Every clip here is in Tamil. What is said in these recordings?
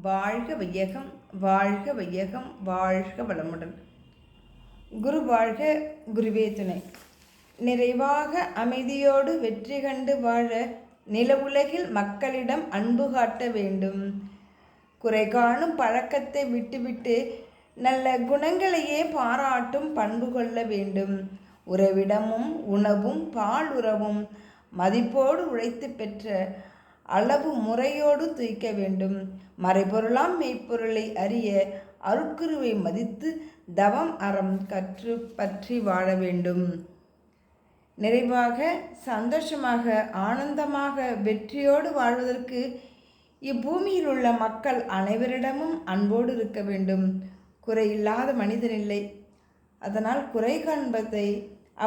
வாழ்க வையகம், வாழ்க வையகம், வாழ்க வளமுடன். குரு வாழ்க, குருவே துணை. நிறைவாக அமைதியோடு வெற்றி கண்டு வாழ நிலவுலகில் மக்களிடம் அன்பு காட்ட வேண்டும். குறை காணும் பழக்கத்தை விட்டுவிட்டு நல்ல குணங்களையே பாராட்டும் பண்பு கொள்ள வேண்டும். உறவிடமும் உணவும் பாலுறவும் மதிப்போடு உழைத்து பெற்ற அளவு முறையோடு தூய்க்க வேண்டும். மறைபொருளாம் மெய்ப்பொருளை அறிய அருட்குருவை மதித்து தவம் அறம் கற்று பற்றி வாழ வேண்டும். நிறைவாக சந்தோஷமாக ஆனந்தமாக வெற்றியோடு வாழ்வதற்கு இப்பூமியில் உள்ள மக்கள் அனைவரிடமும் அன்போடு இருக்க வேண்டும். குறையில்லாத மனிதனில்லை. அதனால் குறை காண்பதை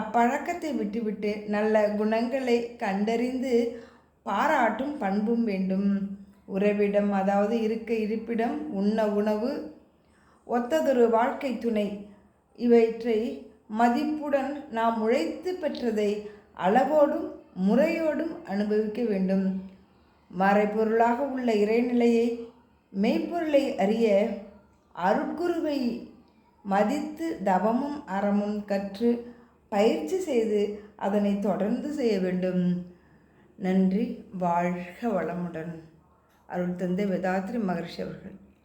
அப்பழக்கத்தை விட்டுவிட்டு நல்ல குணங்களை கண்டறிந்து பாராட்டும் பண்பும் வேண்டும். உறவிடம், அதாவது இருக்க இருப்பிடம், உண்ண உணவு, ஒத்ததொரு வாழ்க்கை துணை, இவற்றை மதிப்புடன் நாம் உழைத்து பெற்றதை அளவோடும் முறையோடும் அனுபவிக்க வேண்டும். மறைபொருளாக உள்ள இறைநிலையை மெய்ப்பொருளை அறிய அருட்குருவை மதித்து தவமும் அறமும் கற்று பயிற்சி செய்து அதனை தொடர்ந்து செய்ய வேண்டும். நன்றி. வாழ்க வளமுடன். அருள் தந்தை வேதாத்ரி மகரிஷி அவர்கள்.